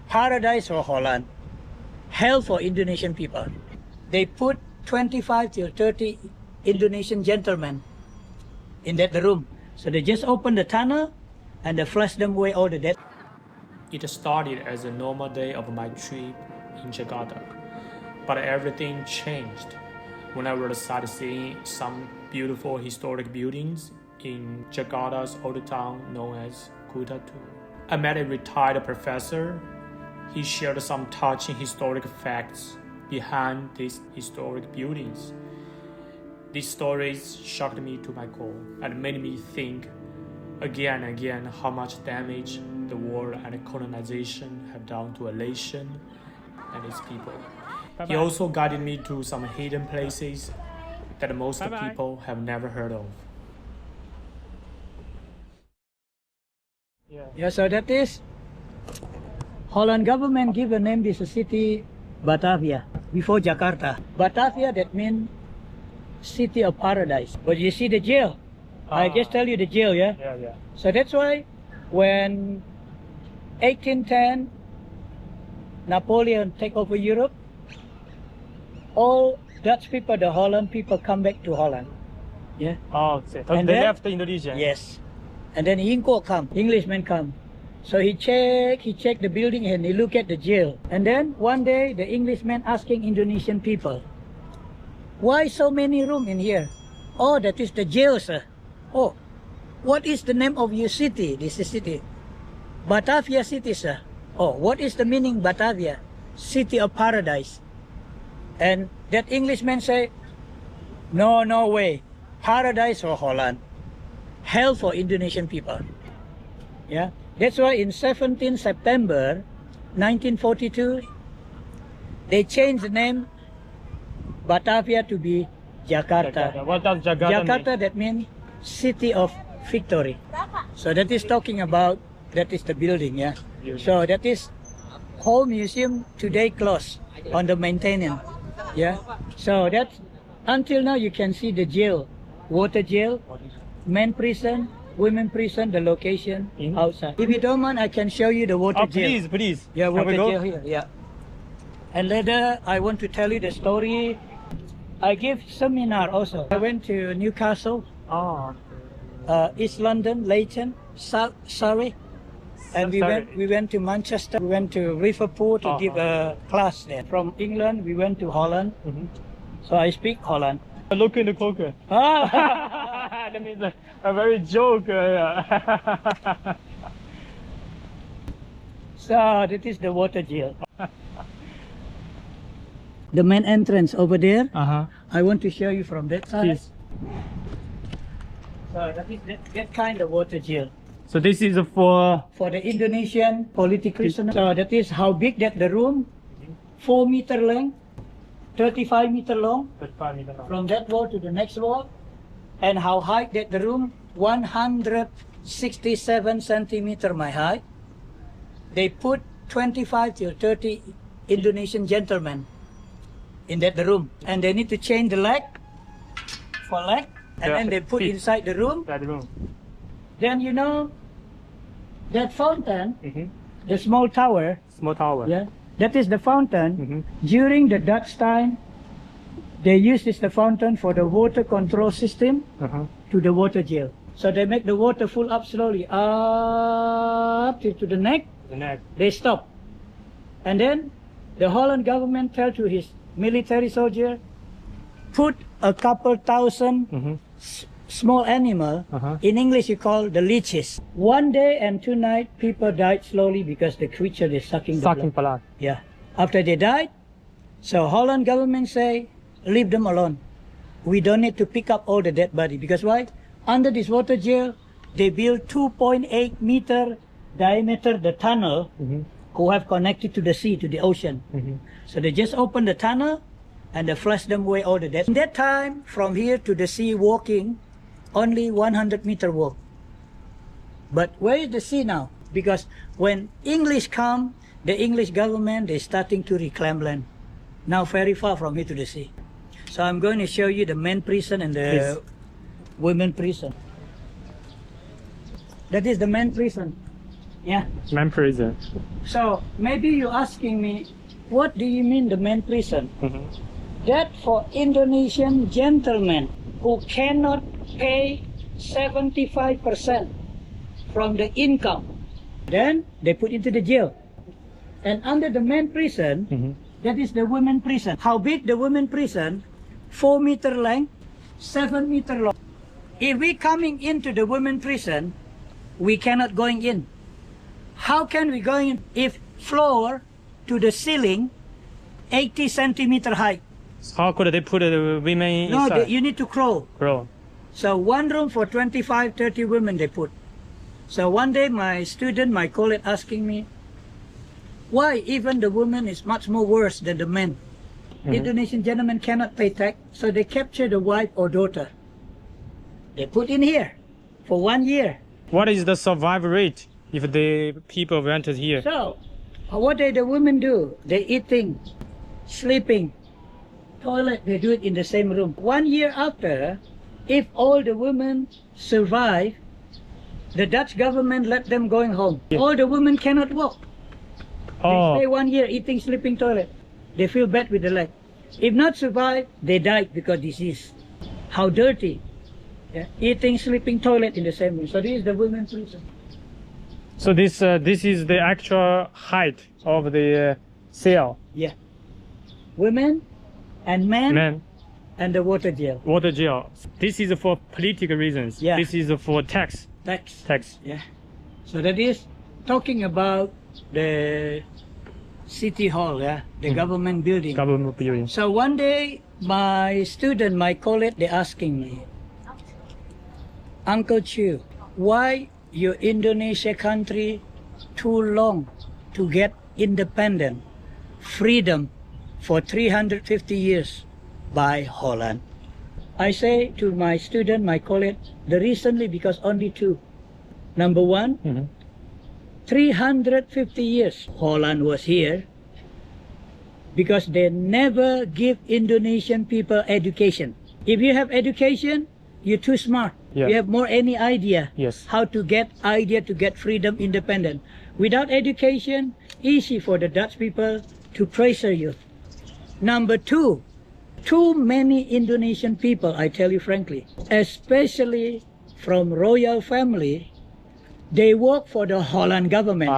paradise for Holland, hell for Indonesian people. They put 25 to 30 Indonesian gentlemen in that room. So they just open the tunnel and they flush them away all the dead. It started as a normal day of my trip in Jakarta, but everything changed when I was sightseeing some beautiful historic buildings in Jakarta's Old Town known as Kota Tua. I met a retired professor. He shared some touching historic facts behind these historic buildings. These stories shocked me to my core and made me think again and again how much damage the war and colonization have done to a nation and its people. He also guided me to some hidden places that most people have never heard of. Yeah, so that is Holland government give a name this city Botavia before Jakarta. Botavia, that means city of paradise. But you see the jail. I just tell you the jail, yeah? Yeah. So that's why when 1810 Napoleon take over Europe, all Dutch people, the Holland people come back to Holland. Yeah. Oh, so And they then- left Indonesia. Yes. And then Englishmen come. So he check the building and he look at the jail. And then one day the Englishman asking Indonesian people, why so many room in here? Oh, that is the jail, sir. Oh, what is the name of your city? This is city. Batavia city, sir. Oh, what is the meaning Batavia? City of paradise. And that Englishman say, no way. Paradise for Holland. Hell for Indonesian people. Yeah. That's why in 17 September 1942, they changed the name Batavia to be Jakarta. What does Jakarta mean? Jakarta, that means city of victory. So that is talking about, that is the building, yeah. So that is whole museum today closed on the maintenance, yeah. So that until now you can see the jail, water jail, men prison, women prison, the location outside. If you don't mind, I can show you the water jail. Please. Yeah, Can water we go? jail here, yeah. And later I want to tell you the story. I give seminar also. I went to Newcastle, East London, Leighton, Surrey, and we went to Manchester. We went to Liverpool to give a class there. From England, we went to Holland. So I speak Holland. Look in the clocker. That means a very joke. So that is the water jail. The main entrance over there. I want to show you from that side. Please. So that is that kind of water jail. So this is for For the Indonesian political prisoners. So that is how big that the room, 4 meter length, 35 meter long, 35 meters long. from that wall to the next wall, and how high that the room, 167 centimeter my height. They put 25 to 30 Indonesian gentlemen in that room, and they need to change the leg for leg, and then they put feet. inside the room. That room. Then you know that fountain, the small tower, Small tower. yeah, that is the fountain. During the Dutch time, they used this the fountain for the water control system to the water jail. So they make the water full up slowly up to the neck. The neck. They stop, and then the Holland government tell to his military soldier, put a couple thousand small animal. In English you call the leeches. 1 day and 2 nights people died slowly because the creature is sucking the blood. blood. Yeah. After they died, so Holland government say, leave them alone. We don't need to pick up all the dead body, because why? Under this water jail, they build 2.8 meter diameter the tunnel who have connected to the sea, to the ocean. So they just open the tunnel and they flush them away all the dead. In that time, from here to the sea walking, only 100 meter walk. But where is the sea now? Because when English come, the English government, they starting to reclaim land. Now very far from here to the sea. So I'm going to show you the men prison and the women prison. That is the men prison. Yeah. Man prison. So maybe you're asking me, what do you mean the man prison? That for Indonesian gentlemen who cannot pay 75% from the income, then they put into the jail. And under the men prison, that is the women prison. How big the women prison? 4 meter length, 7 meter long. If we coming into the women prison, we cannot going in. How can we go in if floor to the ceiling 80 centimeter height? How could they put the women No, inside? you need to crawl. Bro. So one room for 25, 30 women they put. So one day my student, my colleague asking me, why even the woman is much more worse than the men? Indonesian gentlemen cannot pay tax, so they capture the wife or daughter. They put in here for 1 year. What is the survival rate if the people rented here? So what do the women do? They eating, sleeping, toilet, they do it in the same room. 1 year after, if all the women survive, the Dutch government let them going home. Yeah. All the women cannot walk. Oh, They stay 1 year eating, sleeping, toilet. They feel bad with the leg. If not survive, they die because disease. How dirty. Yeah. Eating, sleeping, toilet in the same room. So this is the women's prison. so this is the actual height of the cell. Yeah. Women and men Man, and the water jail. water jail. This is for political reasons. Yeah. This is for tax. Tax. Yeah. So that is talking about the city hall, yeah, the government building. Government building. So one day, my student, my colleague, they asking me, Uncle Chu, why your Indonesia country too long to get independent, freedom for 350 years by Holland? I say to my student, my colleague, the recently because only two. Number one, 350 years Holland was here because they never give Indonesian people education. If you have education, you're too smart. Yeah. You have more any idea Yes. how to get freedom, independent. Without education, easy for the Dutch people to pressure you. Number two, too many Indonesian people, I tell you frankly, especially from royal family, they work for the Holland government.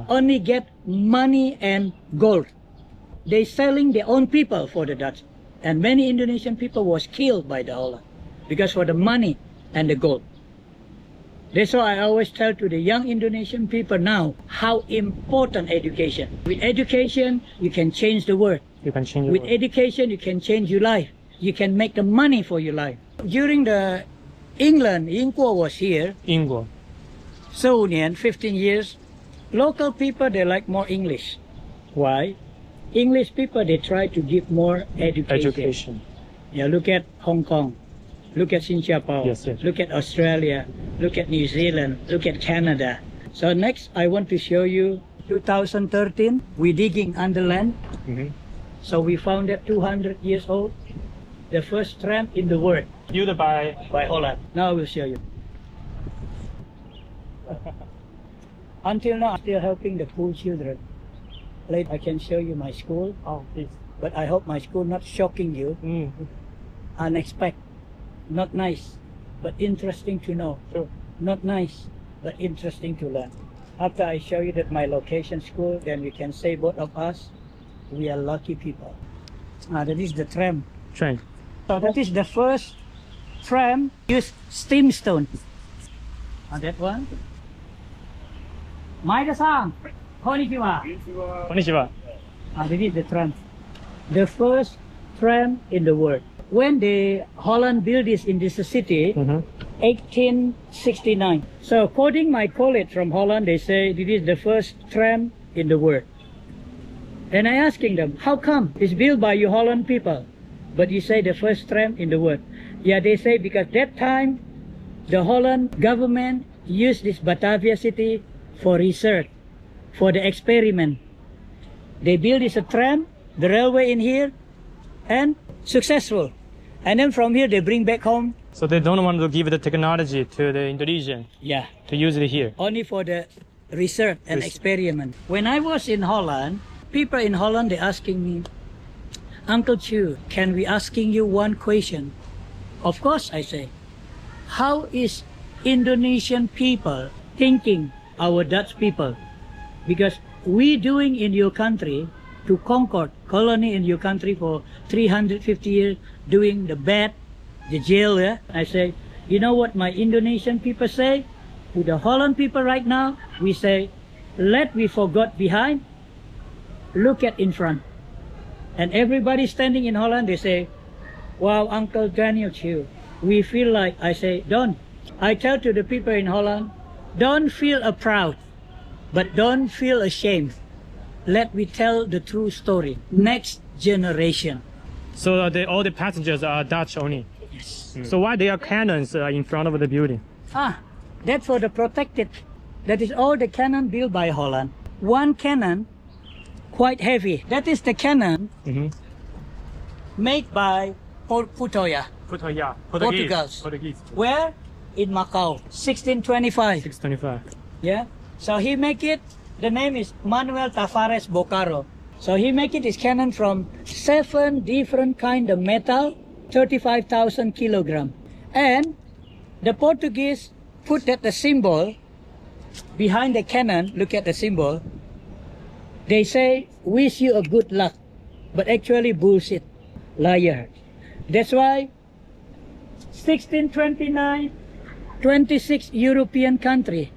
Only get money and gold. They selling their own people for the Dutch. And many Indonesian people was killed by the Holland because for the money and the gold. That's why I always tell to the young Indonesian people now how important education. With education, you can change the world. You can change With education, you can change your life. You can make the money for your life. During the England, Inquo was here, Ingo. 15 years, local people, they like more English. Why? English people, they try to give more education. Yeah, look at Hong Kong. Look at Singapore. Yes. Look at Australia. Look at New Zealand. Look at Canada. So next, I want to show you 2013, we digging under land. So we found that 200 years old, the first tram in the world Built by Holland. Now I will show you. Until now, I'm still helping the poor children. Later, I can show you my school. Oh, please. But I hope my school not shocking you. Unexpected. Not nice, but interesting to know. Sure. Not nice, but interesting to learn. After I show you that my location school, then we can say both of us, we are lucky people. That is the tram. Train. So that is the first tram use steam stone. That one. Maeda-san, konnichiwa. Konnichiwa. This is the tram. The first tram in the world. When the Holland built this in this city, 1869. So according my colleague from Holland, they say this is the first tram in the world. And I asking them, how come it's built by you Holland people, but you say the first tram in the world? Yeah, they say because that time the Holland government used this Botavia city for research, for the experiment. They built this a tram, the railway in here, and successful. And then from here they bring back home. So they don't want to give the technology to the Indonesian. Yeah. To use it here. Only for the research and experiment. When I was in Holland, people in Holland, they're asking me, Uncle Chu, can we asking you one question? Of course, I say. How is Indonesian people thinking our Dutch people? Because we doing in your country to conquer colony in your country for 350 years, doing the bad, the jail, yeah? I say, you know what my Indonesian people say? To the Holland people right now, we say, let we forgot behind, look at in front. And everybody standing in Holland, they say, wow, Uncle Daniel Chu, we feel like, I say, don't. I tell to the people in Holland, don't feel proud, but don't feel ashamed. Let me tell the true story. Next generation. So all the passengers are Dutch only. Yes. So why there are cannons in front of the building? That's for the protected. That is all the cannon built by Holland. One cannon, quite heavy. That is the cannon made by Putoya. Portuguese. Where? In Macau, 1625. 625. Yeah. So he make it, the name is Manuel Tavares Bocaro. So he make it his cannon from 7 different kind of metal, 35,000 kilogram. And the Portuguese put that the symbol behind the cannon, look at the symbol. They say, wish you a good luck, but actually bullshit, liar. That's why 1629, 26 European country,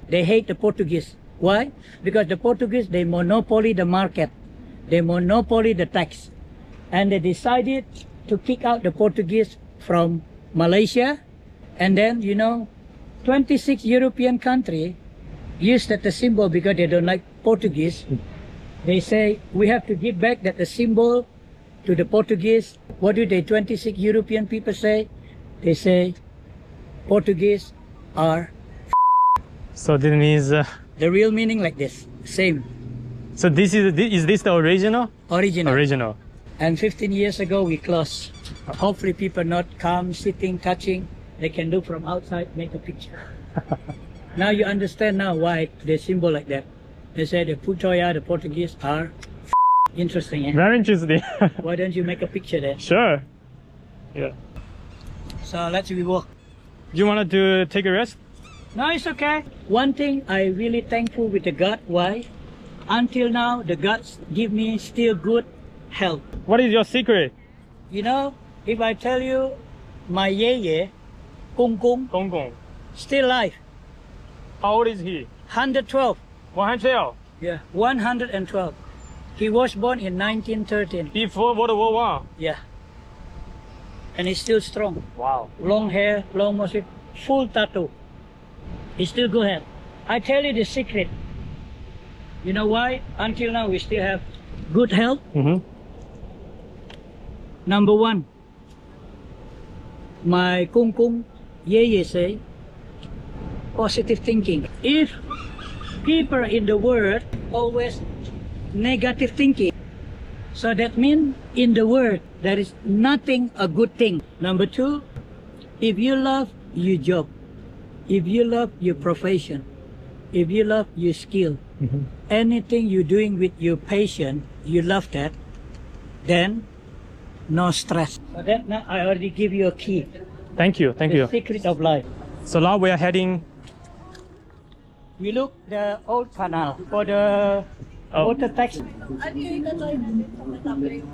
they hate the Portuguese. Why? Because the Portuguese, they monopoly the market. They monopoly the tax. And they decided to kick out the Portuguese from Malaysia. And then, 26 European country use that the symbol because they don't like Portuguese. They say, we have to give back that the symbol to the Portuguese. What do they 26 European people say? They say, Portuguese are So this means the real meaning like this, same. so this is this the original? Original. And 15 years ago we closed. Hopefully people not come, sitting, touching. They can look from outside, make a picture. Now you understand now why they symbol like that. They say the Putoya, the Portuguese are interesting. Eh? Very interesting. Why don't you make a picture there? Sure. Yeah. So let's walk. You wanted to take a rest? No, it's okay. One thing I really thankful with the God. Why? Until now, the gods give me still good health. What is your secret? If I tell you, my yeye, Kung Kung, Gong Gong. still alive. How old is he? 112. 112. Yeah, 112. He was born in 1913. Before World War One. Yeah. And he's still strong. Wow. Long hair, long mustache, full tattoo. He's still good health. I tell you the secret. You know why? Until now we still have good health. Number one, my Kung Kung Yeye say, positive thinking. If people in the world always negative thinking, so that means in the world there is nothing a good thing. Number two, if you love your job, if you love your profession, if you love your skill, anything you're doing with your passion, you love that, then no stress. So that now I already give you a key. Thank you. Thank you. The secret of life. So now we are heading. We look the old canal for the water taxi.